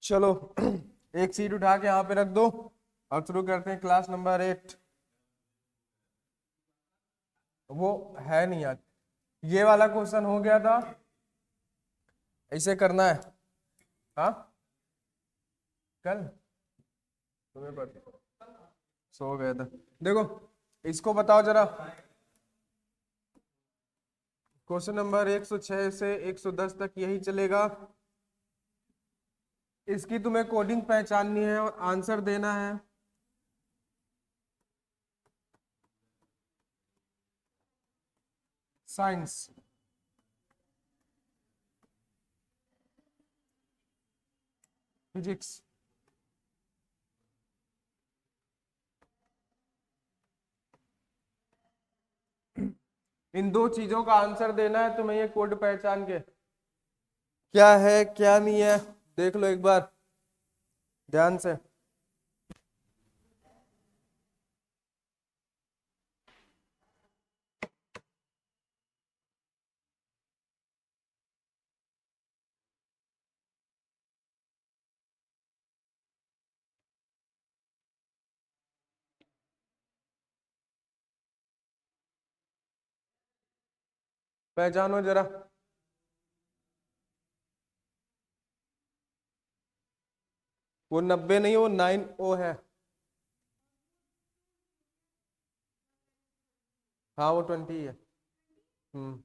चलो एक सीट उठा के यहाँ पे रख दो और शुरू करते हैं क्लास नंबर 8। वो है नहीं आज, ये वाला क्वेश्चन हो गया था, ऐसे करना है। हाँ कल तुम्हें पता सो गया था। देखो इसको बताओ जरा, क्वेश्चन नंबर 106 से 110 तक यही चलेगा। इसकी तुम्हें कोडिंग पहचाननी है और आंसर देना है। साइंस फिजिक्स इन दो चीजों का आंसर देना है तुम्हें, ये कोड पहचान के क्या है क्या नहीं है देख लो एक बार ध्यान से। पहचानो जरा, वो 90 नहीं, वो 9O है। हाँ वो 20 है। हम्म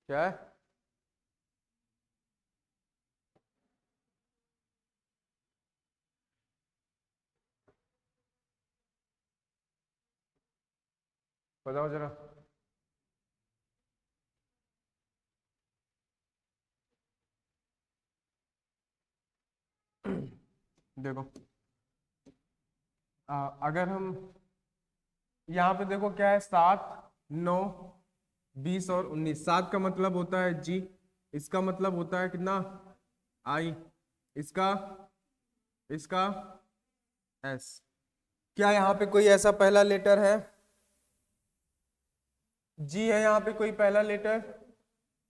क्या है? बताओ जरा। देखो अगर हम यहाँ पे देखो क्या है, 7 9 20 और 19। 7 का मतलब होता है जी, इसका मतलब होता है कितना आई, इसका इसका एस। क्या यहाँ पे कोई ऐसा पहला लेटर है? जी है यहाँ पे कोई पहला लेटर?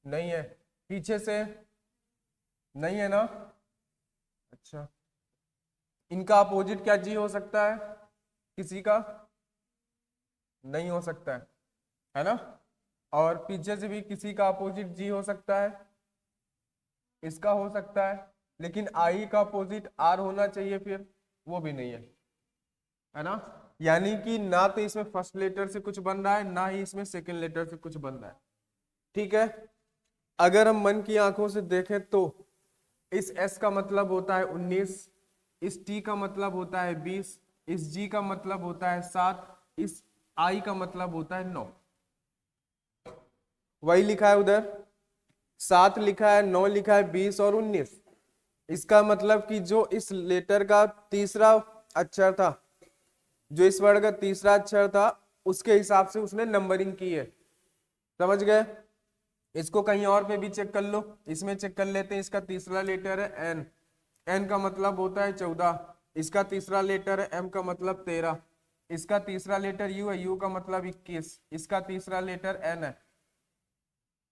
नहीं है। पीछे से नहीं है ना? अच्छा, इनका अपोजिट क्या जी हो सकता है किसी का? नहीं हो सकता है ना? और पीछे से भी किसी का अपोजिट जी हो सकता है, इसका हो सकता है, लेकिन आई का अपोजिट आर होना चाहिए, फिर वो भी नहीं है ना? यानी कि ना तो इसमें फर्स्ट लेटर से कुछ बन रहा है, ना ही इसमें सेकंड लेटर से कुछ बन रहा है। ठीक है, अगर हम मन की आंखों से देखें तो इस एस का मतलब होता है 19, इस टी का मतलब होता है 20, इस जी का मतलब होता है 7, इस आई का मतलब होता है 9। वही लिखा है उधर, 7 लिखा है, 9 लिखा है, 20 और 19। इसका मतलब कि जो इस लेटर का तीसरा अक्षर था, जो इस वर्ड का तीसरा अक्षर था, उसके हिसाब से उसने नंबरिंग की है। समझ गए? इसको कहीं और पे भी चेक कर लो, इसमें चेक कर लेते हैं। इसका तीसरा लेटर है एन, एन का मतलब होता है 14। इसका तीसरा लेटर है एम का मतलब 13। इसका तीसरा लेटर यू है, यू का मतलब 21। इसका तीसरा लेटर एन है।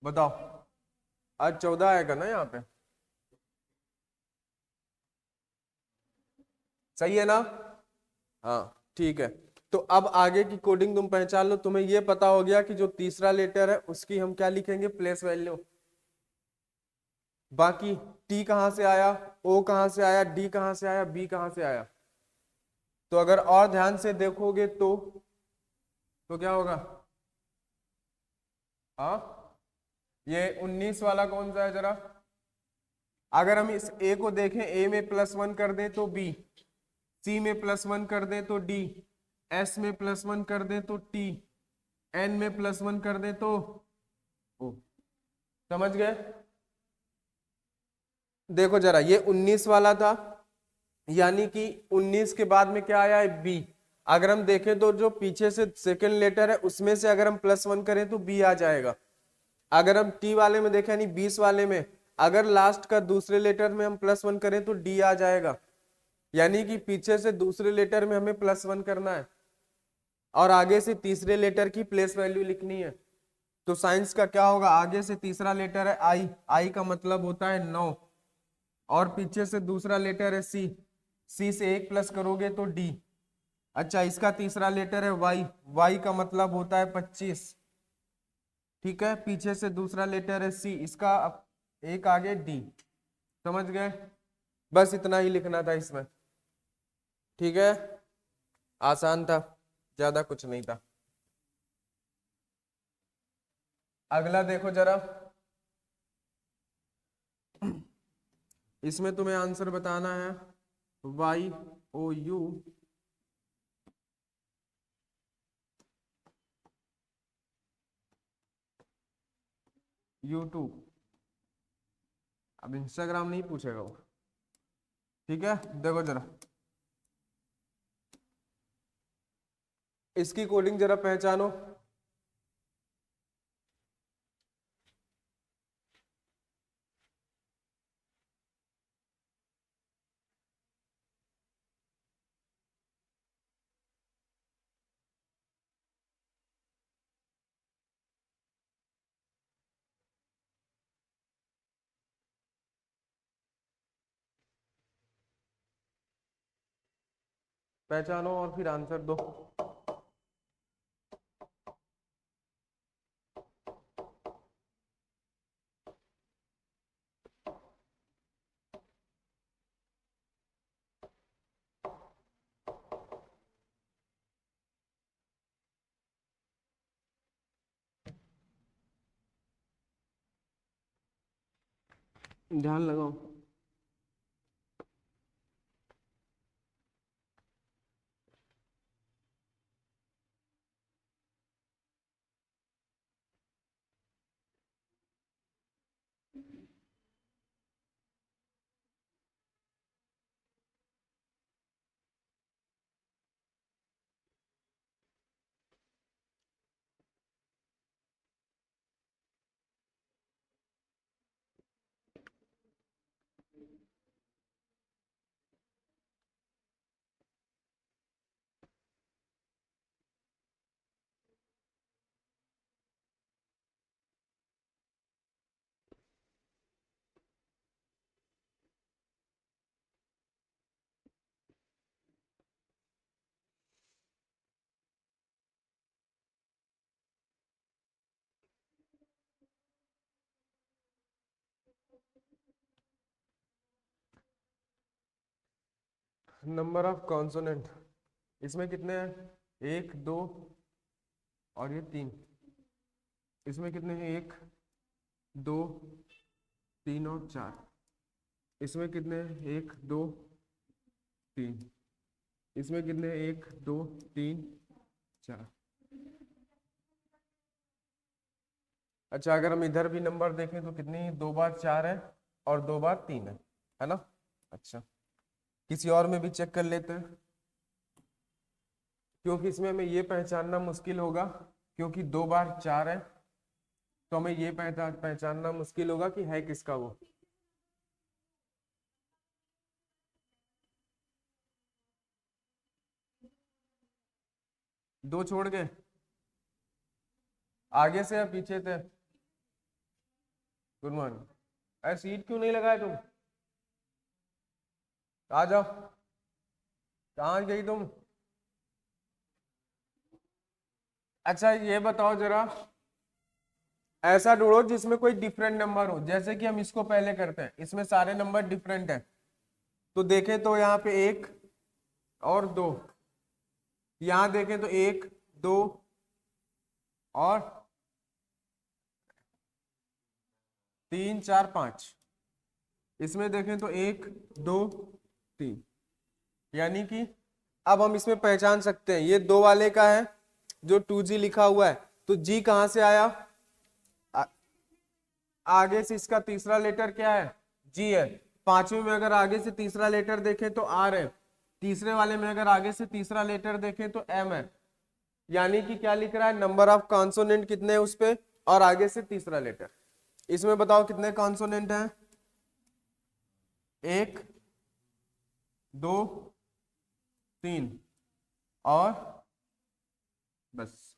बताओ आज 14 आएगा ना यहाँ पे? सही है ना? हाँ ठीक है। तो अब आगे की कोडिंग तुम पहचान लो। तुम्हें यह पता हो गया कि जो तीसरा लेटर है उसकी हम क्या लिखेंगे, प्लेस वैल्यू। बाकी टी कहां से आया, ओ कहां से आया, डी कहां से आया, बी कहां से आया, तो अगर और ध्यान से देखोगे तो क्या होगा? हाँ ये 19 वाला कौन सा है जरा? अगर हम इस ए को देखें, ए में +1 कर दें तो बी, सी में +1 कर दें तो डी, एस में +1 कर दें तो टी, एन में +1 कर दें तो ओ। समझ गए? देखो जरा, ये 19 वाला था, यानी कि 19 के बाद में क्या आया है, बी। अगर हम देखें तो जो पीछे से सेकंड लेटर है उसमें से अगर हम +1 करें तो बी आ जाएगा। अगर हम टी वाले में देखें, यानी 20 वाले में, अगर लास्ट का दूसरे लेटर में हम +1 करें तो डी आ जाएगा। यानी कि पीछे से दूसरे लेटर में हमें +1 करना है और आगे से तीसरे लेटर की प्लेस वैल्यू लिखनी है। तो साइंस का क्या होगा, आगे से तीसरा लेटर है आई, आई का मतलब होता है 9, और पीछे से दूसरा लेटर है सी, सी से 1 प्लस करोगे तो डी। अच्छा, इसका तीसरा लेटर है वाई, वाई का मतलब होता है 25। ठीक है, पीछे से दूसरा लेटर है सी, इसका एक आगे डी। समझ गए? बस इतना ही लिखना था इसमें। ठीक है, आसान था, ज्यादा कुछ नहीं था। अगला देखो जरा, इसमें तुम्हें आंसर बताना है YOU YouTube। अब इंस्टाग्राम नहीं पूछेगा वो। ठीक है, देखो जरा इसकी कोडिंग जरा पहचानो। पहचानो और फिर आंसर दो। ध्यान लगाओ। नंबर ऑफ कॉन्सोनेंट, इसमें कितने हैं, 1 2 और ये 3। इसमें कितने हैं, 1 2 3 और 4। इसमें कितने हैं, 1 2 3। इसमें कितने हैं, 1 2 3 4। अच्छा, अगर हम इधर भी नंबर देखें तो कितनी, 2 बार 4 है और 2 बार 3 है ना? अच्छा, किसी और में भी चेक कर लेते हैं, क्योंकि इसमें हमें ये पहचानना मुश्किल होगा, क्योंकि 2 बार 4 है, तो हमें ये पहचानना मुश्किल होगा कि है किसका वो। दो छोड़ गए, आगे से या पीछे से? Good morning. अरे सीट क्यों नहीं लगाए तुम? आ जाओ, कहाँ गई तुम? अच्छा, ये बताओ जरा, ऐसा ढूंढो जिसमें कोई डिफरेंट नंबर हो, जैसे कि हम इसको पहले करते हैं, इसमें सारे नंबर डिफरेंट हैं। तो देखें तो यहाँ पे 1 और 2, यहाँ देखें तो 1 2 और 3 4 5। इसमें देखें तो 1 2 3। यानी कि अब हम इसमें पहचान सकते हैं, ये 2 वाले का है जो 2G लिखा हुआ है, तो G कहां से आया? आ, आगे से इसका तीसरा लेटर क्या है? G है। पांचवें में अगर आगे से तीसरा लेटर देखें तो R है। तीसरे वाले में अगर आगे से तीसरा लेटर देखें तो M है। यानी कि क्या लिख रहा है, नंबर ऑफ कॉन्सोनेंट कितने हैं उस पे, और आगे से तीसरा लेटर। इसमें बताओ कितने कॉन्सोनेंट हैं? 1 2 3 और बस।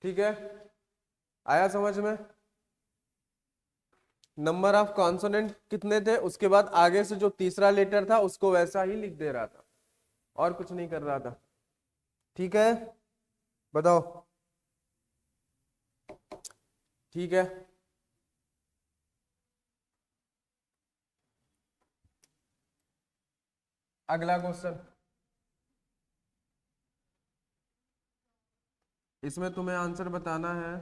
ठीक है, आया समझ में? नंबर ऑफ कॉन्सोनेंट कितने थे, उसके बाद आगे से जो तीसरा लेटर था उसको वैसा ही लिख दे रहा था और कुछ नहीं कर रहा था। ठीक है, बताओ। ठीक है, अगला क्वेश्चन। इसमें तुम्हें आंसर बताना है।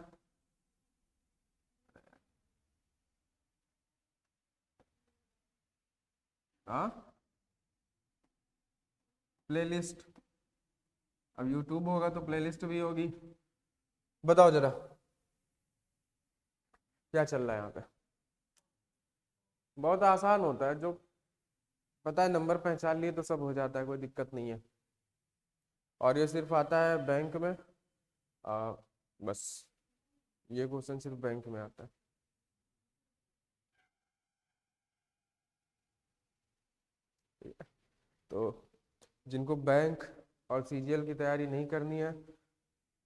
हाँ, प्लेलिस्ट। अब यूट्यूब होगा तो प्लेलिस्ट भी होगी। बताओ जरा क्या चल रहा है यहाँ पे। बहुत आसान होता है, जो पता है नंबर पहचान लिए तो सब हो जाता है, कोई दिक्कत नहीं है। और ये सिर्फ आता है बैंक में। आ, बस ये क्वेश्चन सिर्फ बैंक में आता है। तो जिनको बैंक और सीजीएल की तैयारी नहीं करनी है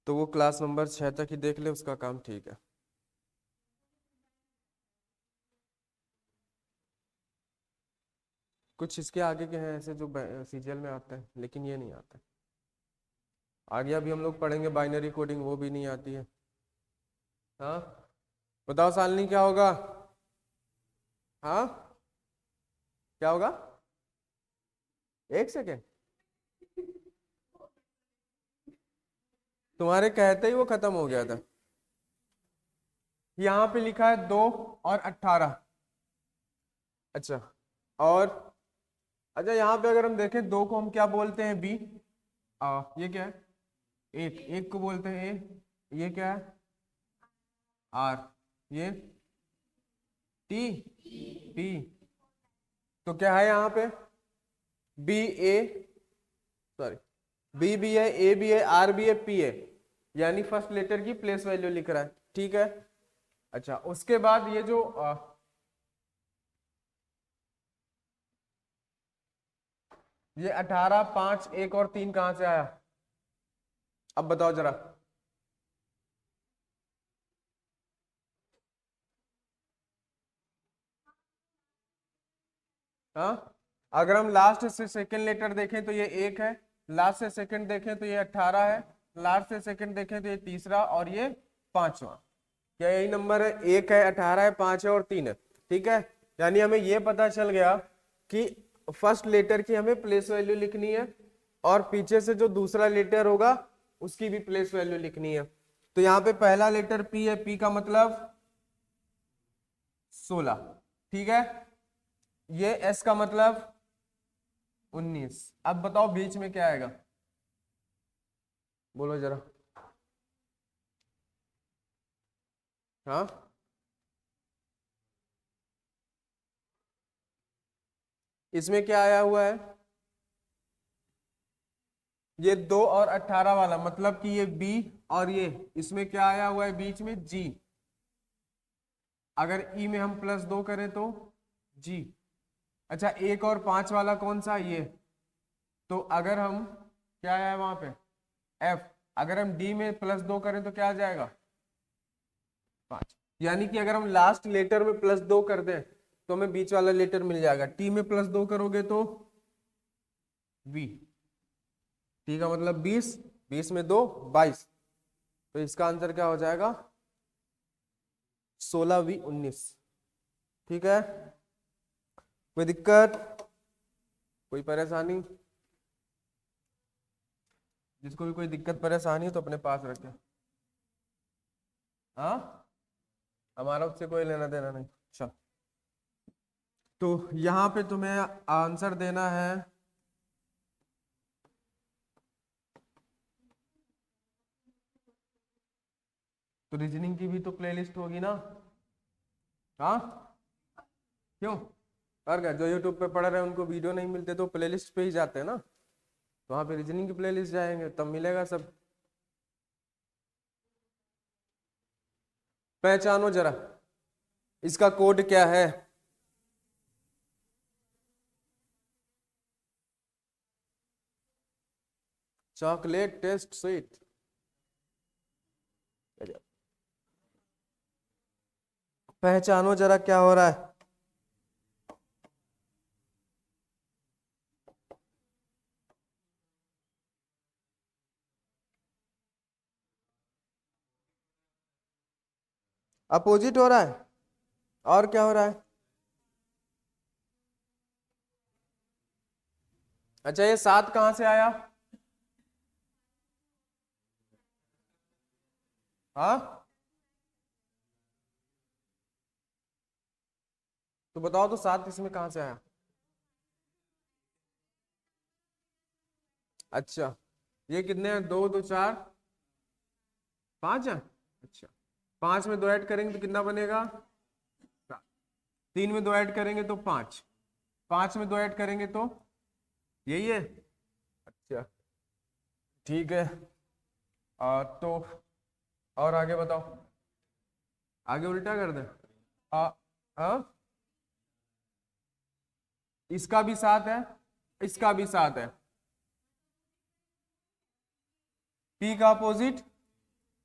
तो वो क्लास नंबर 6 तक ही देख ले, उसका काम ठीक है। कुछ इसके आगे के हैं ऐसे जो सीजीएल में आते हैं, लेकिन ये नहीं आता। आगे अभी हम लोग पढ़ेंगे बाइनरी कोडिंग, वो भी नहीं आती है। हाँ, बताओ सालनी क्या होगा। हाँ, क्या होगा? 1 सेकेंड? तुम्हारे कहते ही वो खत्म हो गया था। यहाँ पे लिखा है 2 और 18। अच्छा, और अच्छा यहाँ पे अगर हम देखें 2 को हम क्या बोलते हैं? बी। ये क्या है? एक एक को बोलते हैं ए। ये क्या है? आर। ये टी। टी। तो क्या है यहाँ पे? बी ए, सॉरी, बी भी है, ए भी है, आर भी है, पी है, यानी फर्स्ट लेटर की प्लेस वैल्यू लिख रहा है। ठीक है। अच्छा, उसके बाद ये जो ये 18, 5, 1 और 3 कहां से आया? अब बताओ जरा। हाँ, अगर हम लास्ट से सेकंड लेटर देखें तो ये 1 है, लास्ट से सेकंड देखें तो ये 18 है, लास्ट से सेकंड देखें तो ये तीसरा और ये पांचवा। क्या यही नंबर है? 1 है, 18 है, 5 है और 3 है। ठीक है, यानी हमें ये पता चल गया कि फर्स्ट लेटर की हमें प्लेस वैल्यू लिखनी है और पीछे से जो दूसरा लेटर होगा उसकी भी प्लेस वैल्यू लिखनी है। तो यहाँ पे पहला लेटर पी है, पी का मतलब 16। ठीक है, ये एस का मतलब 19। अब बताओ बीच में क्या आएगा? बोलो जरा। हाँ, इसमें क्या आया हुआ है? ये 2 और 18 वाला, मतलब कि ये बी, और ये इसमें क्या आया हुआ है बीच में? जी। अगर ई में हम +2 करें तो जी। अच्छा, 1 और 5 वाला कौन सा? ये। तो अगर हम, क्या आया है वहां पे? एफ। अगर हम डी में +2 करें तो क्या आ जाएगा? 5। यानी कि अगर हम लास्ट लेटर में +2 कर दें तो हमें बीच वाला लेटर मिल जाएगा। टी में +2 करोगे तो वी। टी का मतलब 20, 20 में 2, 22। तो इसका आंसर क्या हो जाएगा? 16V19। ठीक है, कोई दिक्कत, कोई परेशानी? जिसको भी कोई दिक्कत परेशानी हो तो अपने पास रखे। हाँ, हमारा उससे कोई लेना देना नहीं। अच्छा, तो यहाँ पे तुम्हें आंसर देना है। तो रीजनिंग की भी तो प्लेलिस्ट होगी ना? हाँ, क्यों? और क्या, जो यूट्यूब पे पढ़ रहे हैं उनको वीडियो नहीं मिलते तो प्लेलिस्ट पे ही जाते हैं ना, तो वहाँ पे रीजनिंग की प्लेलिस्ट जाएंगे तब मिलेगा सब। पहचानो जरा, इसका कोड क्या है? Chocolate taste sweet. पहचानो जरा क्या हो रहा है। अपोजिट हो रहा है। और क्या हो रहा है? अच्छा, ये 7 कहां से आया? हाँ, तो बताओ तो 7 इसमें कहां से आया? अच्छा, ये कितने हैं? 2 2 4 5 है। अच्छा, 5 में 2 ऐड करेंगे तो कितना बनेगा? 3 में 2 ऐड करेंगे तो 5। 5 में 2 ऐड करेंगे तो यही है। अच्छा, ठीक है। तो और आगे बताओ। आगे उल्टा कर दे। आ, आ, इसका भी 7 है, इसका भी 7 है। पी का अपोजिट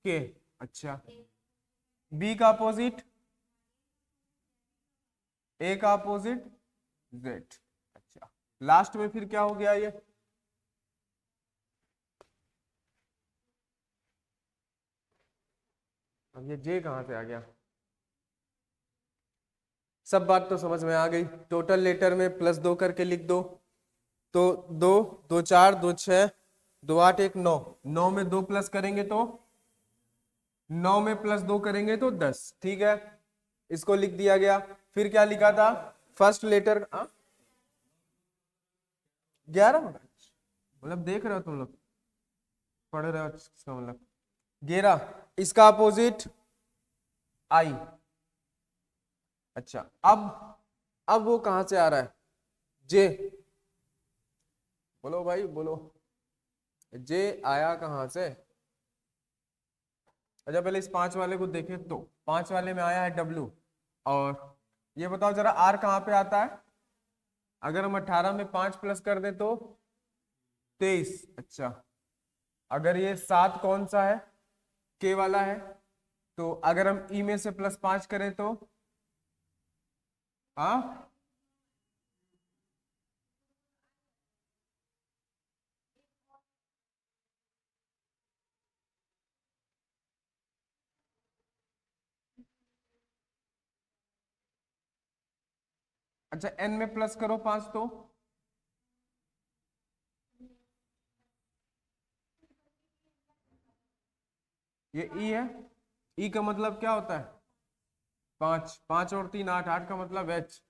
के। अच्छा, बी का अपोजिट ए का अपोजिट जेड। अच्छा, लास्ट में फिर क्या हो गया ये? अब ये जे कहां से आ गया? सब बात तो समझ में आ गई। टोटल लेटर में +2 करके लिख दो। तो 2 2 4 2 6 2 8 1 9। 9 में 2 प्लस करेंगे तो 9 में +2 करेंगे तो 10। ठीक है, इसको लिख दिया गया। फिर क्या लिखा था? फर्स्ट लेटर 11 मतलब देख रहे हो तुम लोग, पढ़ रहे हो इसका मतलब 11। इसका अपोजिट आई। अच्छा, अब वो कहां से आ रहा है? जे। बोलो भाई बोलो, जे आया कहां से? अच्छा, पहले इस 5 वाले को देखें तो 5 वाले में आया है डब्ल्यू। और ये बताओ जरा आर कहां पे आता है? अगर हम 18 में 5 प्लस कर दें तो 23। अच्छा, अगर ये 7 कौन सा है? के वाला है। तो अगर हम ई में से +5 करें तो हाँ, अच्छा एन में प्लस करो 5 तो ये ई है। ई का मतलब क्या होता है? 5। 5 और 3 8। 8 का मतलब एच।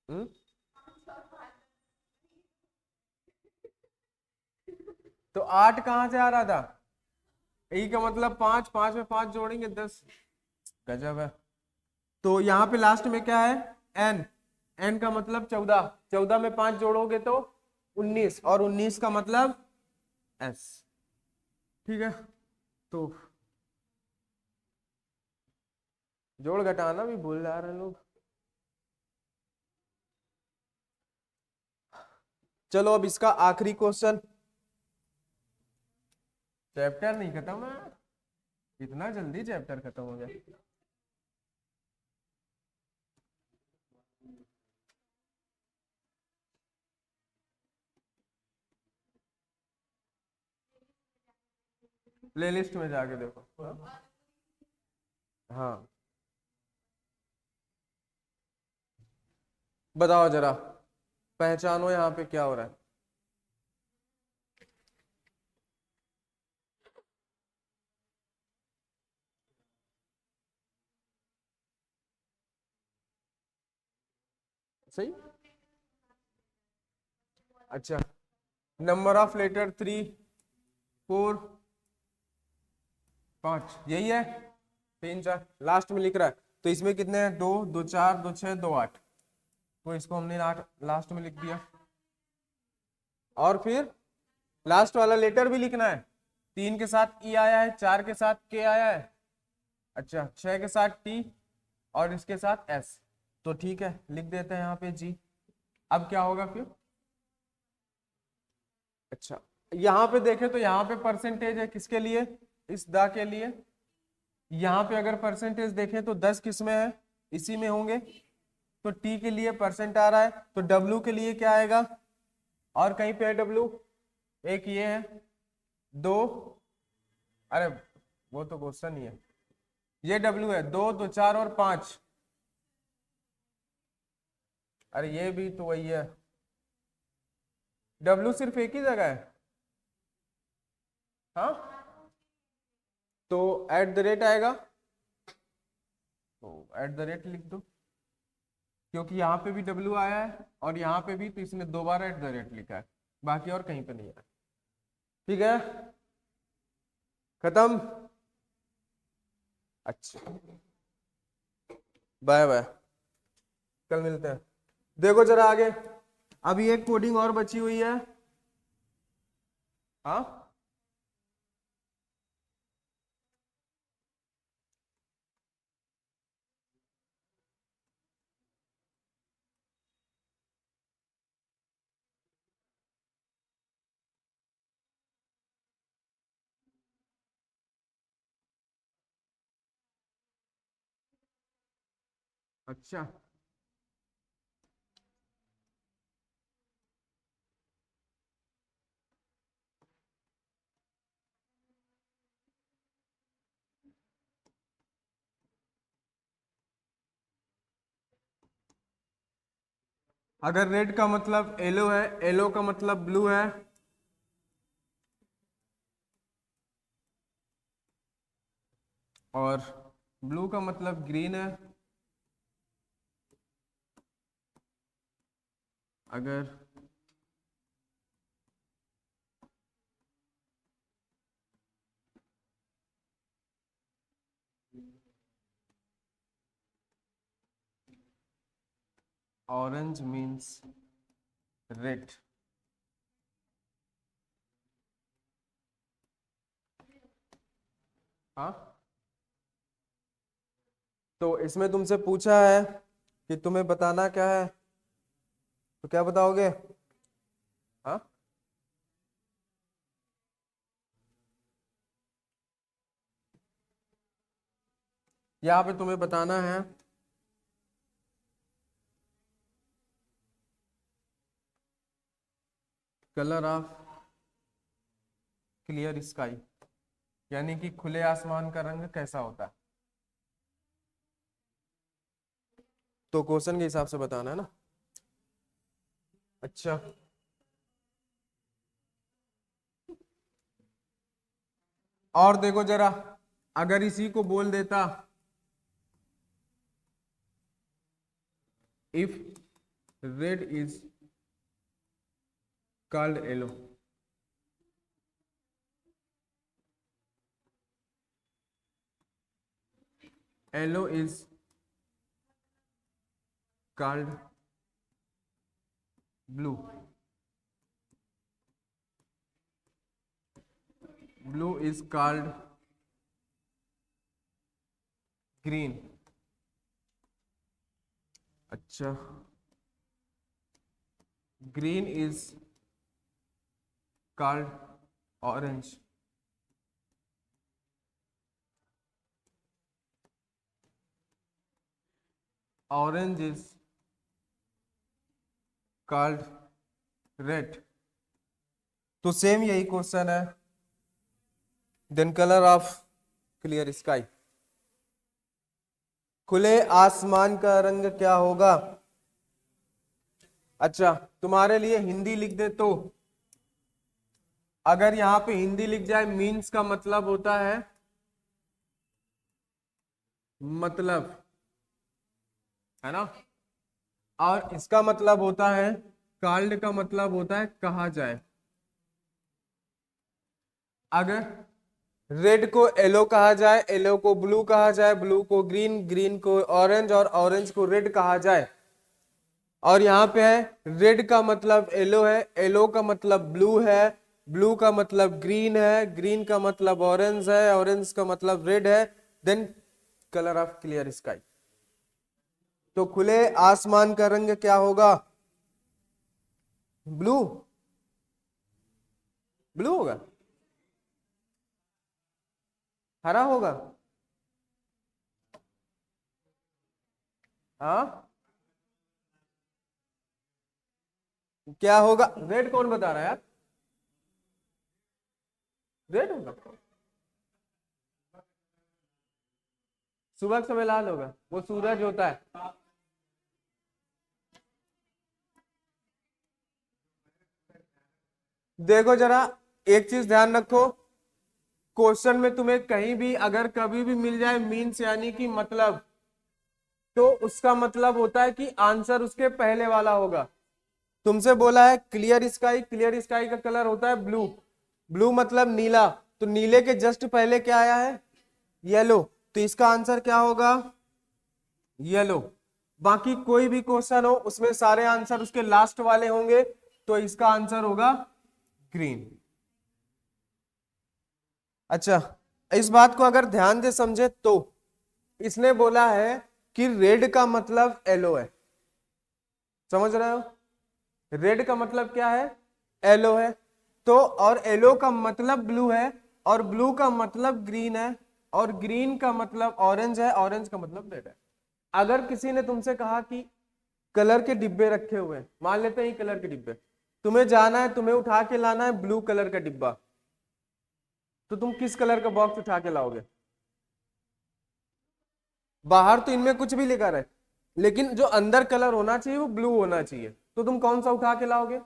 हम्म, तो 8 कहां से आ रहा था? ई का मतलब 5। 5 में 5 जोड़ेंगे 10। गजब है। तो यहाँ पे लास्ट में क्या है? एन। एन का मतलब 14। 14 में 5 जोड़ोगे तो 19, और 19 का मतलब एस। ठीक है, तो जोड़ घटाना भी भूल जा रहे हैं लोग। चलो अब इसका आखिरी क्वेश्चन। चैप्टर नहीं खत्म है, इतना जल्दी चैप्टर खत्म हो गया? प्ले लिस्ट में जाके देखो। हाँ, बताओ जरा, पहचानो यहाँ पे क्या हो रहा है। सही। अच्छा, नंबर ऑफ लेटर 3 4 5 यही है। 3 4 लास्ट में लिख रहा है। तो इसमें कितने हैं? 2 2 4 2 6 2 8। तो इसको हमने 8 लास्ट में लिख दिया। और फिर लास्ट वाला लेटर भी लिखना है। 3 के साथ ई आया है, 4 के साथ के आया है, अच्छा 6 के साथ टी, और इसके साथ एस। तो ठीक है, लिख देते हैं यहाँ पे जी। अब क्या होगा फिर? अच्छा, यहाँ पे देखें तो यहाँ पे परसेंटेज है किसके लिए? इस दा के लिए। यहाँ पे अगर परसेंटेज देखें तो 10 किस में है? इसी में होंगे। तो टी के लिए परसेंट आ रहा है, तो डब्ल्यू के लिए क्या आएगा? और कहीं पे है डब्ल्यू? एक ये है, दो, अरे वो तो क्वेश्चन ही है, ये डब्ल्यू है, दो तो 4 और 5, अरे ये भी तो वही है। डब्ल्यू सिर्फ एक ही जगह है, हाँ, तो एट द रेट आएगा, तो एट द रेट लिख दो, क्योंकि यहाँ पे भी डब्ल्यू आया है और यहाँ पे भी, तो इसने दोबारा एट द रेट लिखा है, बाकी और कहीं पे नहीं है। ठीक है, खत्म। अच्छा, बाय बाय, कल मिलते हैं। देखो जरा आगे, अभी एक कोडिंग और बची हुई है। हाँ, अच्छा, अगर रेड का मतलब येलो है, येलो का मतलब ब्लू है, और ब्लू का मतलब ग्रीन है, अगर ऑरेंज मीन्स रेड, हाँ, तो इसमें तुमसे पूछा है कि तुम्हें बताना क्या है, तो क्या बताओगे? हाँ, यहाँ पे तुम्हें बताना है कलर ऑफ क्लियर स्काई, यानी कि खुले आसमान का रंग कैसा होता है, तो क्वेश्चन के हिसाब से बताना है ना। अच्छा, और देखो जरा, अगर इसी को बोल देता, if red is called yellow, yellow is called blue, blue is called green, अच्छा, green is called orange, orange is called red, तो सेम यही क्वेश्चन है, then colour of clear sky, खुले आसमान का रंग क्या होगा? अच्छा, तुम्हारे लिए हिंदी लिख दे तो, अगर यहां पे हिंदी लिख जाए, मीन्स का मतलब होता है मतलब, है ना, और इसका मतलब होता है, कॉल्ड का मतलब होता है कहा जाए। अगर रेड को येलो कहा जाए, येलो को ब्लू कहा जाए, ब्लू को ग्रीन, ग्रीन को ऑरेंज, और ऑरेंज को रेड कहा जाए, और यहाँ पे है रेड का मतलब येलो है, येलो का मतलब ब्लू है, ब्लू का मतलब ग्रीन है, ग्रीन का मतलब ऑरेंज है, ऑरेंज का मतलब रेड है, then colour of clear sky, तो खुले आसमान का रंग क्या होगा? ब्लू, ब्लू होगा, हरा होगा, हाँ क्या होगा? रेड कौन बता रहा है यार? रेड होगा, सुबह के समय लाल होगा, वो सूरज होता है। देखो जरा, एक चीज ध्यान रखो, क्वेश्चन में तुम्हें कहीं भी अगर कभी भी मिल जाए मीन्स यानी कि मतलब, तो उसका मतलब होता है कि आंसर उसके पहले वाला होगा। तुमसे बोला है क्लियर स्काई, क्लियर स्काई का कलर होता है ब्लू, ब्लू मतलब नीला, तो नीले के जस्ट पहले क्या आया है? येलो, तो इसका आंसर क्या होगा? येलो। बाकी कोई भी क्वेश्चन हो उसमें सारे आंसर उसके लास्ट वाले होंगे, तो इसका आंसर होगा ग्रीन। अच्छा, इस बात को अगर ध्यान से समझे तो इसने बोला है कि रेड का मतलब येलो है, समझ रहे हो? रेड का मतलब क्या है? येलो है। तो और येलो का मतलब ब्लू है, और ब्लू का मतलब ग्रीन है, और ग्रीन का मतलब ऑरेंज है, ऑरेंज का मतलब रेड है। अगर किसी ने तुमसे कहा कि कलर के डिब्बे रखे हुए हैं, मान लेते हैं कलर के डिब्बे, तुम्हें जाना है, तुम्हें उठा के लाना है ब्लू कलर का डिब्बा, तो तुम किस कलर का बॉक्स उठा के लाओगे? बाहर तो इनमें कुछ भी लिखा रहे, लेकिन जो अंदर कलर होना चाहिए वो ब्लू होना चाहिए, तो तुम कौन सा उठा के लाओगे?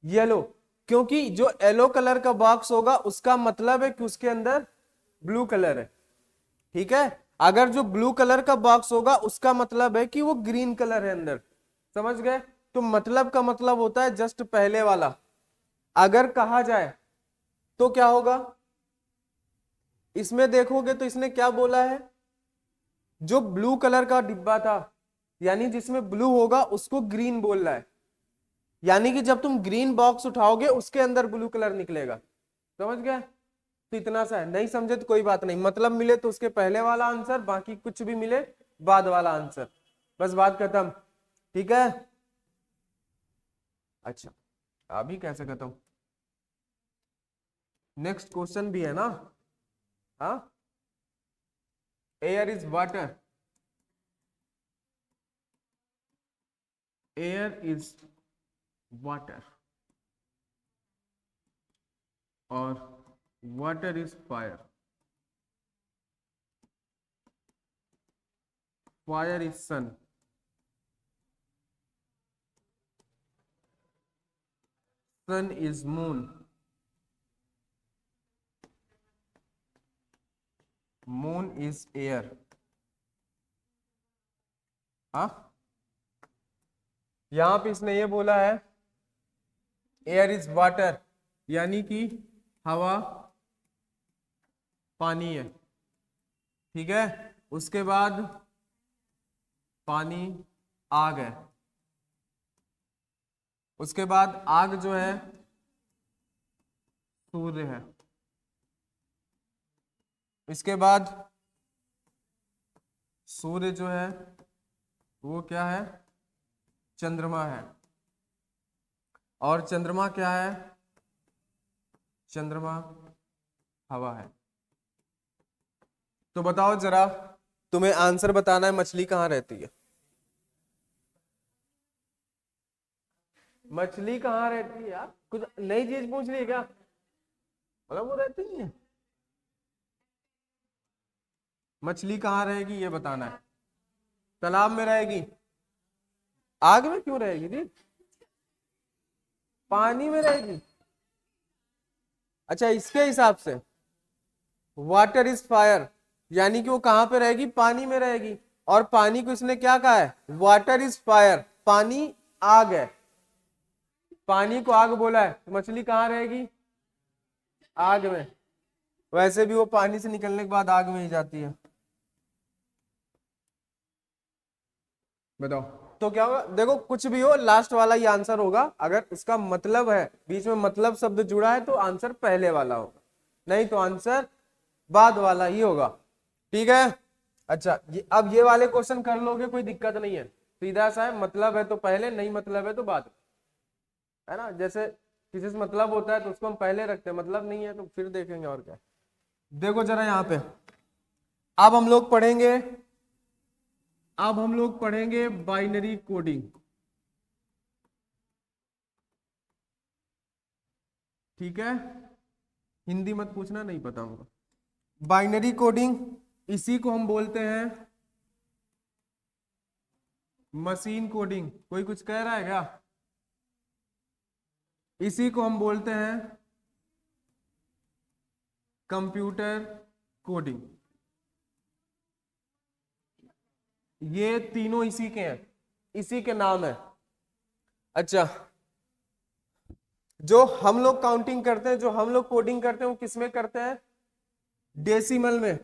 येलो, क्योंकि जो येलो कलर का बॉक्स होगा उसका मतलब है कि उसके अंदर ब्लू कलर है। ठीक है, अगर जो ब्लू कलर का बॉक्स होगा उसका मतलब है कि वो ग्रीन कलर है अंदर। समझ गए? तो मतलब का मतलब होता है जस्ट पहले वाला। अगर कहा जाए तो क्या होगा? इसमें देखोगे तो इसने क्या बोला है? जो ब्लू कलर का डिब्बा था, यानी जिसमें ब्लू होगा उसको ग्रीन बोल रहा है, यानी कि जब तुम ग्रीन बॉक्स उठाओगे उसके अंदर ब्लू कलर निकलेगा। समझ गए? तो इतना सा है, नहीं समझे तो कोई बात नहीं, मतलब मिले तो उसके पहले वाला आंसर, बाकी कुछ भी मिले बाद वाला आंसर, बस बात खत्म। ठीक है? अच्छा, अभी कैसे खत्म? नेक्स्ट क्वेश्चन भी है ना? हाँ, air is water, air is water और water is fire, fire is sun, sun is moon, moon is air. हाँ, यहां पे इसने ये बोला है एयर इज वाटर, यानी कि हवा पानी है। ठीक है, उसके बाद पानी आग है, उसके बाद आग जो है सूर्य है, इसके बाद सूर्य जो है वो क्या है? चंद्रमा है, और चंद्रमा क्या है? चंद्रमा हवा है। तो बताओ जरा, तुम्हें आंसर बताना है मछली कहाँ रहती है? मछली कहाँ रहती है यार? कुछ नई चीज पूछ रही है क्या? मतलब वो रहती नहीं है, मछली कहाँ रहेगी ये बताना है। तालाब में रहेगी? आग में क्यों रहेगी जी? पानी में रहेगी? अच्छा, इसके हिसाब से वाटर इज फायर, यानी कि वो कहां पे रहेगी? पानी में रहेगी, और पानी को इसने क्या कहा है? वाटर इज फायर, पानी आग है, पानी को आग बोला है, तो मछली कहाँ रहेगी? आग में। वैसे भी वो पानी से निकलने के बाद आग में ही जाती है। बताओ, तो क्या होगा? देखो कुछ भी हो लास्ट वाला ही आंसर होगा, अगर उसका मतलब है, बीच में मतलब शब्द जुड़ा है तो आंसर पहले वाला होगा, नहीं तो आंसर बाद वाला ही होगा। ठीक है? अच्छा, अब ये वाले क्वेश्चन कर लोगे, कोई दिक्कत नहीं है, सीधा सा है, मतलब है तो पहले, नहीं मतलब है तो बाद में। है ना, जैसे किसी से मतलब होता है तो उसको हम पहले रखते हैं, मतलब नहीं है तो फिर देखेंगे और क्या। देखो जरा यहाँ पे, अब हम लोग पढ़ेंगे, बाइनरी कोडिंग। ठीक है, हिंदी मत पूछना, नहीं पता होगा। बाइनरी कोडिंग, इसी को हम बोलते हैं मशीन कोडिंग। कोई कुछ कह रहा है क्या? इसी को हम बोलते हैं कंप्यूटर कोडिंग। ये तीनों इसी के हैं, इसी के नाम है। अच्छा, जो हम लोग काउंटिंग करते हैं, जो हम लोग कोडिंग करते हैं, वो किसमें करते हैं? डेसिमल में।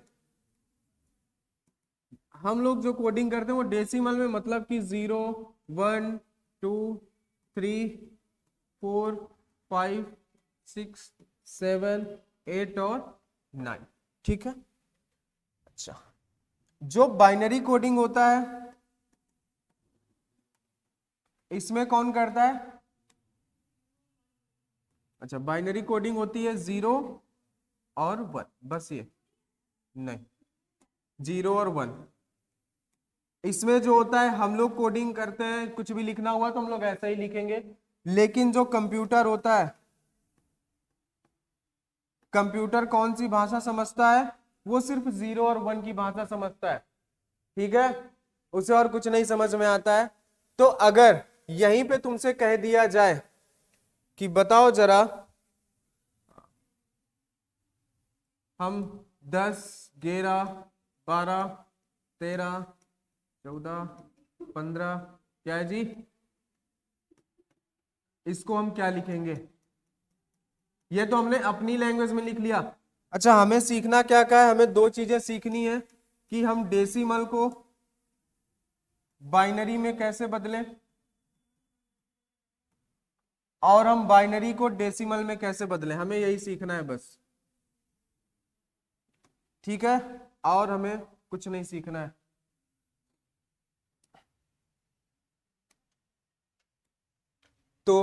हम लोग जो कोडिंग करते हैं वो डेसिमल में, मतलब कि 0, 1, 2, 3, 4, 5, 6, 7, 8 और 9। ठीक है। अच्छा, जो बाइनरी कोडिंग होता है इसमें कौन करता है? अच्छा, बाइनरी कोडिंग होती है 0 और 1, बस ये नहीं, 0 और 1। इसमें जो होता है, हम लोग कोडिंग करते हैं, कुछ भी लिखना हुआ तो हम लोग ऐसा ही लिखेंगे, लेकिन जो कंप्यूटर होता है, कंप्यूटर कौन सी भाषा समझता है? वो सिर्फ 0 और 1 की भाषा समझता है। ठीक है, उसे और कुछ नहीं समझ में आता है। तो अगर यहीं पे तुमसे कह दिया जाए कि बताओ जरा, हम 10, 11, 12, 13, 14, 15, क्या है जी, इसको हम क्या लिखेंगे? ये तो हमने अपनी लैंग्वेज में लिख लिया। अच्छा, हमें सीखना क्या क्या है? हमें दो चीजें सीखनी है, कि हम डेसिमल को बाइनरी में कैसे बदलें, और हम बाइनरी को डेसिमल में कैसे बदलें। हमें यही सीखना है बस। ठीक है, और हमें कुछ नहीं सीखना है। तो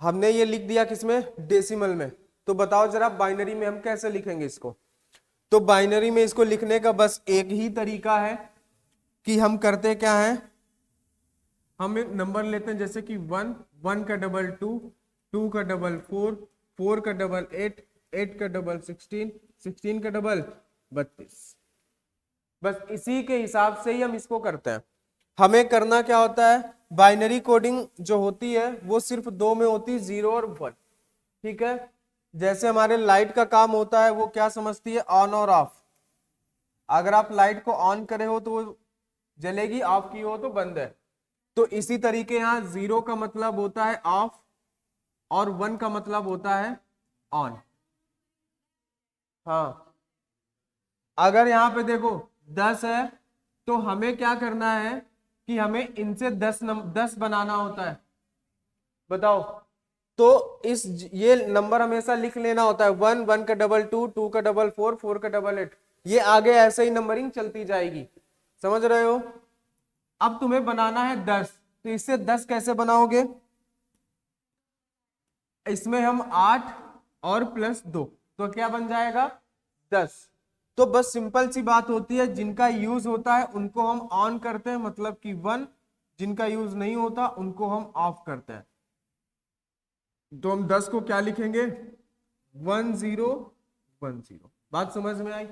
हमने ये लिख दिया किसमें? डेसिमल में। तो बताओ जरा बाइनरी में हम कैसे लिखेंगे इसको? तो बाइनरी में इसको लिखने का बस एक ही तरीका है, कि हम करते क्या है, हम एक नंबर लेते हैं, जैसे कि 1, 1 का डबल 2, 2 का डबल 4, 4 का डबल 8, 8 का डबल 16, 16 का डबल 32। बस इसी के हिसाब से ही हम इसको करते हैं। हमें करना क्या होता है, बाइनरी कोडिंग जो होती है वो सिर्फ दो में होती है, 0 और 1। ठीक है, जैसे हमारे लाइट का काम होता है, वो क्या समझती है? ऑन और ऑफ। अगर आप लाइट को ऑन करे हो तो वो जलेगी, ऑफ की हो तो बंद है। तो इसी तरीके यहाँ 0 का मतलब होता है ऑफ, और 1 का मतलब होता है ऑन। हाँ, अगर यहाँ पे देखो 10 है, तो हमें क्या करना है कि हमें इनसे 10 बनाना होता है। बताओ, तो इस ये नंबर हमेशा लिख लेना होता है, 1, 1 का डबल 2, 2 का डबल 4, 4 का डबल 8। ये आगे ऐसे ही नंबरिंग चलती जाएगी। समझ रहे हो? अब तुम्हें बनाना है 10, तो इससे 10 कैसे बनाओगे? इसमें हम 8 और प्लस 2, तो क्या बन जाएगा? 10। तो बस सिंपल सी बात होती है, जिनका यूज होता है उनको हम ऑन करते हैं, मतलब कि 1, जिनका यूज नहीं होता उनको हम ऑफ करते हैं। तो हम 10 को क्या लिखेंगे? 1 0 1 0। बात समझ में आई?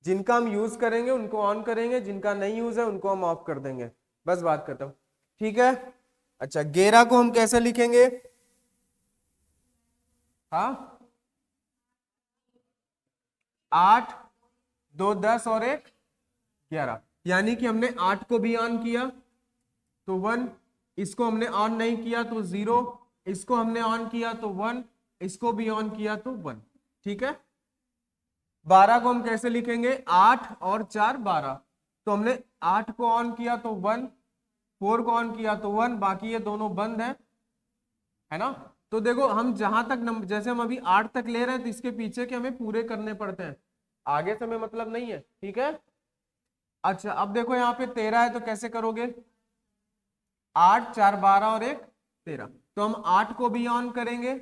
जिनका हम यूज करेंगे उनको ऑन करेंगे, जिनका नहीं यूज है उनको हम ऑफ कर देंगे। बस बात खत्म। ठीक है। अच्छा, 11 को हम कैसे लिखेंगे? हाँ, 8, 2 10 और 1 11। यानी कि हमने 8 को भी ऑन किया तो 1, इसको हमने ऑन नहीं किया तो 0, इसको हमने ऑन किया तो 1, इसको भी ऑन किया तो 1। ठीक है। 12 को हम कैसे लिखेंगे? 8 और 4 12। तो हमने 8 को ऑन किया तो 1, 4 को ऑन किया तो 1, बाकी ये दोनों बंद है ना। तो देखो, हम जहां तक नंबर, जैसे हम अभी 8 तक ले रहे हैं तो इसके पीछे के हमें पूरे करने पड़ते हैं, आगे से हमें मतलब नहीं है। ठीक है। अच्छा, अब देखो यहाँ पे 13 है तो कैसे करोगे? 8 4 12 और 1 13। तो हम 8 को भी ऑन करेंगे,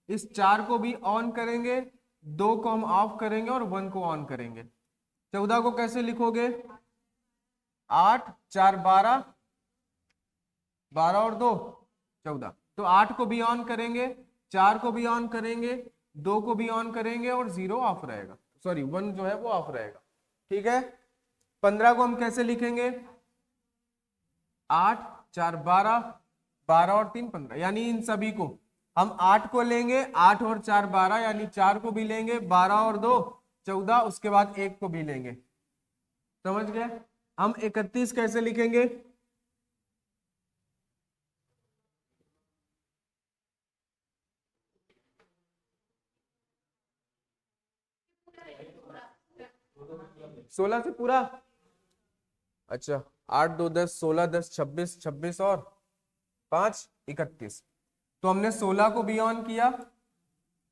इस 4 को भी ऑन करेंगे, 2 को हम ऑफ करेंगे और 1 को ऑन करेंगे। 14 को कैसे लिखोगे? 8 4 12, 12 और 2 14। तो 8 को भी ऑन करेंगे, 4 को भी ऑन करेंगे, 2 को भी ऑन करेंगे और 0 ऑफ रहेगा, सॉरी 1 जो है वो ऑफ रहेगा। ठीक है। 15 को हम कैसे लिखेंगे? 8 4 12, 12 और 3 15, यानी इन सभी को हम 8 को लेंगे, 8 और 4 12, यानी 4 को भी लेंगे, 12 और 2 14, उसके बाद 1 को भी लेंगे। समझ गए? हम 31 कैसे लिखेंगे? सोलह से पूरा। अच्छा, 8 2 10, 16 10 26, 26 और 5 31। तो हमने 16 को भी ऑन किया,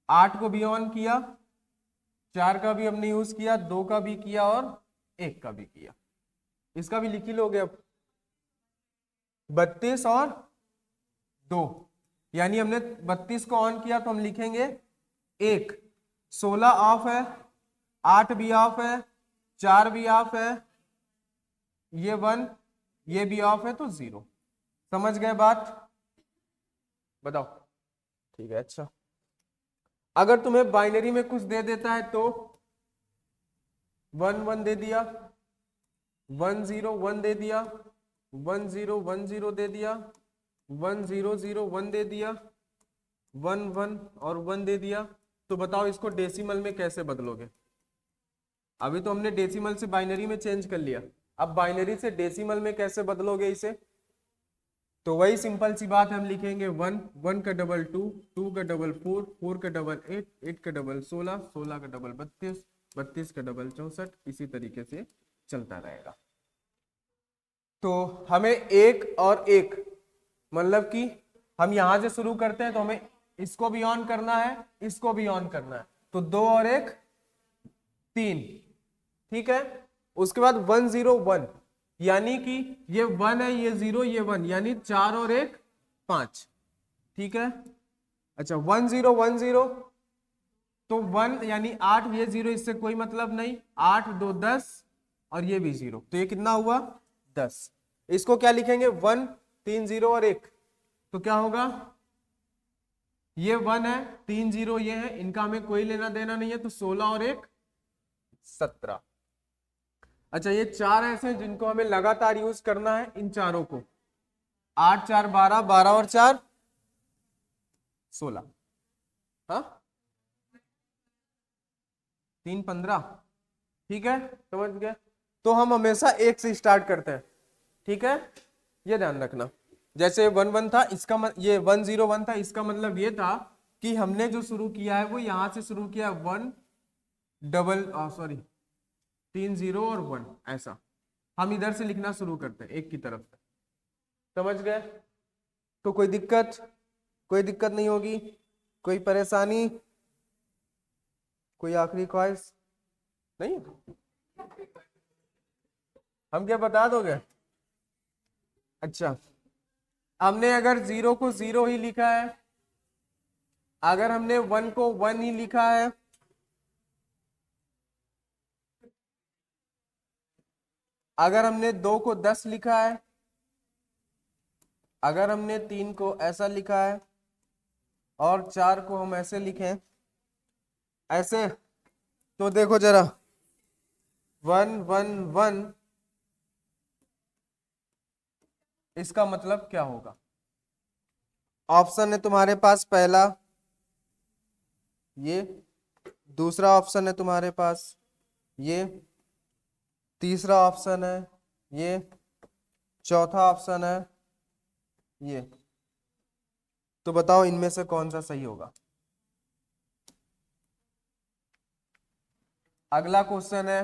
8 को भी ऑन किया, 4 का भी हमने यूज किया, 2 का भी किया और 1 का भी किया। इसका भी लिख ही लोगे अब। 32 और 2, यानी हमने 32 को ऑन किया तो हम लिखेंगे 1। 16 ऑफ है, 8 भी ऑफ है, 4 भी ऑफ है, ये 1, ये भी ऑफ है, तो 0। समझ गए बात? बताओ। ठीक है। अच्छा, अगर तुम्हें बाइनरी में कुछ दे देता है तो 1 1 दे दिया, 1 0 1 दे दिया, 1 0 1 0 दे दिया, 1 0 0 1 दे दिया, 1 1 और 1 दे दिया, तो बताओ इसको डेसिमल में कैसे बदलोगे? अभी तो हमने डेसिमल से बाइनरी में चेंज कर लिया, अब बाइनरी से डेसिमल में कैसे बदलोगे इसे? तो वही सिंपल सी बात हम लिखेंगे 1 1 का डबल 2, 2 का डबल 4, 4 का डबल 8, 8 का डबल 16, 16 का डबल 32, 32 का डबल 64, इसी तरीके से चलता रहेगा। तो हमें एक और एक, मतलब कि हम यहां से शुरू करते हैं तो हमें इसको भी ऑन करना है, इसको भी ऑन करना है, तो 2 और 1 3। ठीक है। उसके बाद 1 0 1, यानी कि ये 1 है, ये 0, ये 1, यानी 4 और 1 5। ठीक है। अच्छा, 1 0 1 0, तो 1 यानी 8, ये 0, इससे कोई मतलब नहीं, 8 2 10 और ये भी 0, तो ये कितना हुआ? 10। इसको क्या लिखेंगे? 1 3 0 और 1, तो क्या होगा? ये 1 है, 3 0 ये है, इनका हमें कोई लेना देना नहीं है, तो 16 और 1 17। अच्छा, ये 4 ऐसे हैं जिनको हमें लगातार यूज करना है, इन चारों को। 8 4 12, 12 और 4 16, हाँ 3 15। ठीक है, समझ गए? तो हम हमेशा 1 से स्टार्ट करते हैं। ठीक है, ये ध्यान रखना। जैसे 1 1 था, ये 1 0 1 था, इसका मतलब ये था कि हमने जो शुरू किया है वो यहां से शुरू किया, 1 डबल सॉरी 3 0 और 1, ऐसा हम इधर से लिखना शुरू करते हैं, एक की तरफ से। समझ गए? तो कोई दिक्कत? कोई दिक्कत नहीं होगी? कोई परेशानी? कोई आखिरी ख्वाहिश नहीं? हम क्या बता दोगे? अच्छा, हमने अगर 0 को 0 ही लिखा है, अगर हमने 1 को 1 ही लिखा है, अगर हमने 2 को 10 लिखा है, अगर हमने 3 को ऐसा लिखा है और 4 को हम ऐसे लिखें, ऐसे, तो देखो जरा 1 1 1, इसका मतलब क्या होगा? ऑप्शन है तुम्हारे पास पहला ये, दूसरा ऑप्शन है तुम्हारे पास ये, तीसरा ऑप्शन है ये, चौथा ऑप्शन है ये। तो बताओ इनमें से कौन सा सही होगा? अगला क्वेश्चन है,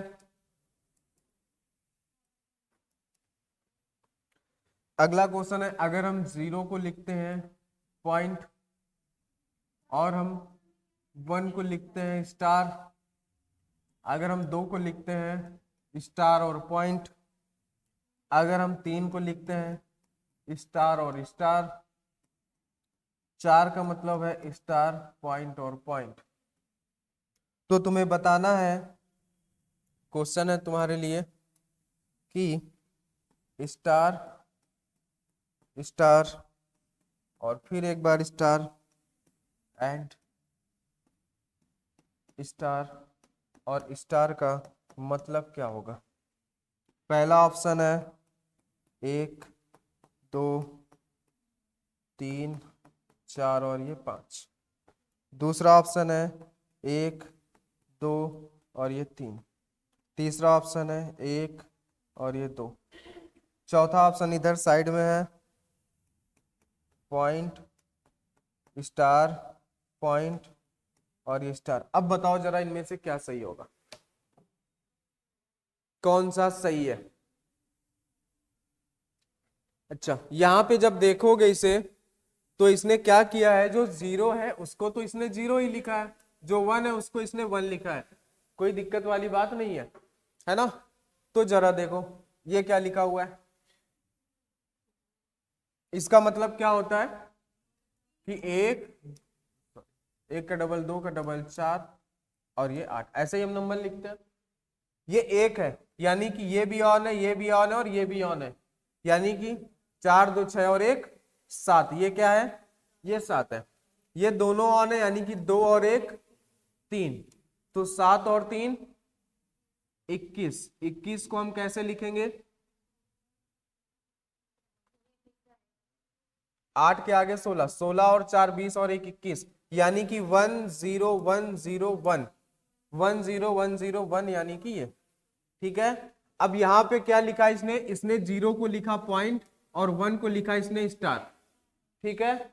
अगला क्वेश्चन है, अगर हम 0 को लिखते हैं पॉइंट और हम 1 को लिखते हैं स्टार, अगर हम 2 को लिखते हैं स्टार और पॉइंट, अगर हम 3 को लिखते हैं स्टार और स्टार, 4 का मतलब है स्टार, पॉइंट और पॉइंट। तो तुम्हें बताना है, क्वेश्चन है तुम्हारे लिए कि स्टार स्टार और फिर एक बार स्टार एंड स्टार और स्टार का मतलब क्या होगा। पहला ऑप्शन है 1 2 3 4 और ये 5। दूसरा ऑप्शन है 1 2 और ये 3। तीसरा ऑप्शन है 1 और ये 2। चौथा ऑप्शन इधर साइड में है, पॉइंट स्टार पॉइंट और ये स्टार। अब बताओ जरा इनमें से क्या सही होगा, कौन सा सही है। अच्छा, यहां पे जब देखोगे इसे तो इसने क्या किया है, जो 0 है उसको तो इसने 0 ही लिखा है, जो 1 है उसको इसने 1 लिखा है। कोई दिक्कत वाली बात नहीं है ना। तो जरा देखो ये क्या लिखा हुआ है, इसका मतलब क्या होता है कि 1 का डबल 2 का डबल 4 और ये 8, ऐसे ही हम नंबर लिखते हैं। ये 1 है यानी कि ये भी ऑन है, ये भी ऑन है और ये भी ऑन है, यानी कि 4 2 6 और 1 7। ये क्या है, ये 7 है। ये दोनों ऑन है यानी कि 2 और 1 3, तो 7 और 3 21। 21 को हम कैसे लिखेंगे, 8 के आगे 16, 16 और 4 20 और 1 21, यानी कि 1 0 1 0 1 1 0 1 0 1, यानी कि ये ठीक है। अब यहां पे क्या लिखा इसने, इसने 0 को लिखा पॉइंट और 1 को लिखा इसने स्टार। ठीक है,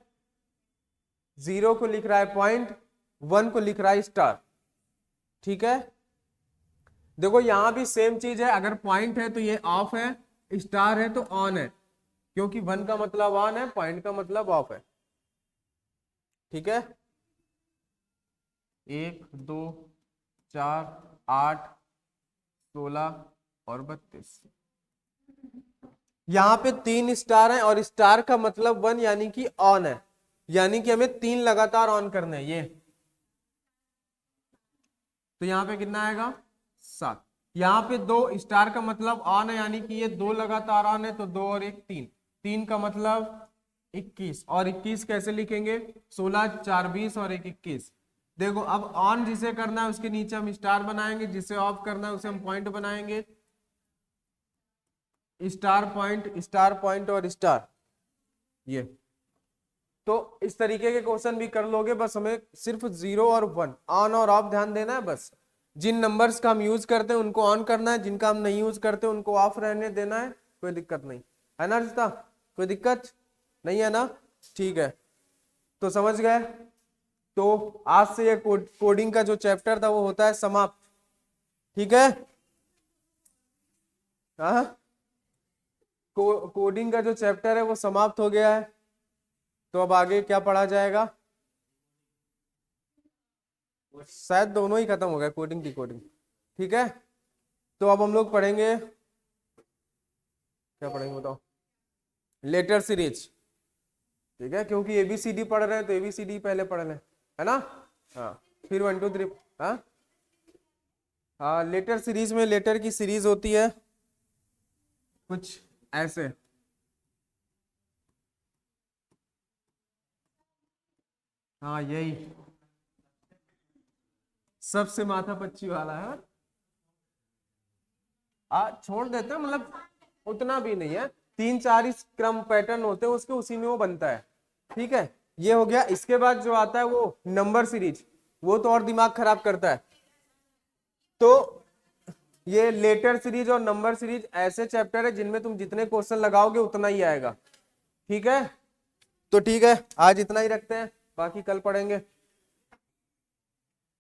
0 को लिख रहा है पॉइंट, 1 को लिख रहा है स्टार। ठीक है, देखो यहां भी सेम चीज है, अगर पॉइंट है तो ये ऑफ है, स्टार है तो ऑन है, क्योंकि 1 का मतलब ऑन है, पॉइंट का मतलब ऑफ है। ठीक है, 1 2 4 8 16 और 32। यहां पे 3 स्टार है और स्टार का मतलब 1 यानी कि ऑन है, यानी कि हमें 3 लगातार ऑन करने हैं ये। तो यहां पे कितना आएगा 7। यहां पे 2 स्टार का मतलब ऑन है यानी कि ये 2 लगातार ऑन है, तो 2 और 1 3, 3 का मतलब 21। और 21 कैसे लिखेंगे, 16 4 20 और 1 21। देखो अब ऑन जिसे करना है उसके नीचे हम स्टार बनाएंगे, जिसे ऑफ करना है उसे हम पॉइंट बनाएंगे, स्टार पॉइंट और स्टार। ये तो इस तरीके के क्वेश्चन भी कर लोगे, बस हमें सिर्फ 0 और 1 ऑन और ऑफ ध्यान देना है। बस जिन नंबर्स का हम यूज करते हैं उनको ऑन करना है, जिनका हम नहीं यूज करते उनको ऑफ रहने देना है, कोई दिक्कत नहीं है ना रिश्ता, कोई दिक्कत नहीं है ना। ठीक है, तो समझ गए। तो आज से ये कोडिंग का जो चैप्टर था वो होता है समाप्त। ठीक है, हाँ कोडिंग का जो चैप्टर है वो समाप्त हो गया है। तो अब आगे क्या पढ़ा जाएगा, शायद दोनों ही खत्म हो गया, कोडिंग की कोडिंग। ठीक है, तो अब हम लोग पढ़ेंगे, क्या पढ़ेंगे बताओ, लेटर सीरीज। ठीक है, क्योंकि एबीसीडी पढ़ रहे हैं तो एबीसीडी पहले पढ़ लें, है ना। हाँ, फिर 1 2 3। हाँ हाँ, लेटर सीरीज में लेटर की सीरीज होती है कुछ ऐसे। हाँ यही सबसे माथा पच्ची वाला है। छोड़ देते हैं, मतलब उतना भी नहीं है, 3 4 इस क्रम पैटर्न होते हैं उसके, उसी में वो बनता है। ठीक है, ये हो गया। इसके बाद जो आता है वो नंबर सीरीज, वो तो और दिमाग खराब करता है। तो ये लेटर सीरीज और नंबर सीरीज ऐसे चैप्टर है जिनमें तुम जितने क्वेश्चन लगाओगे उतना ही आएगा। ठीक है, तो ठीक है आज इतना ही रखते हैं, बाकी कल पढ़ेंगे।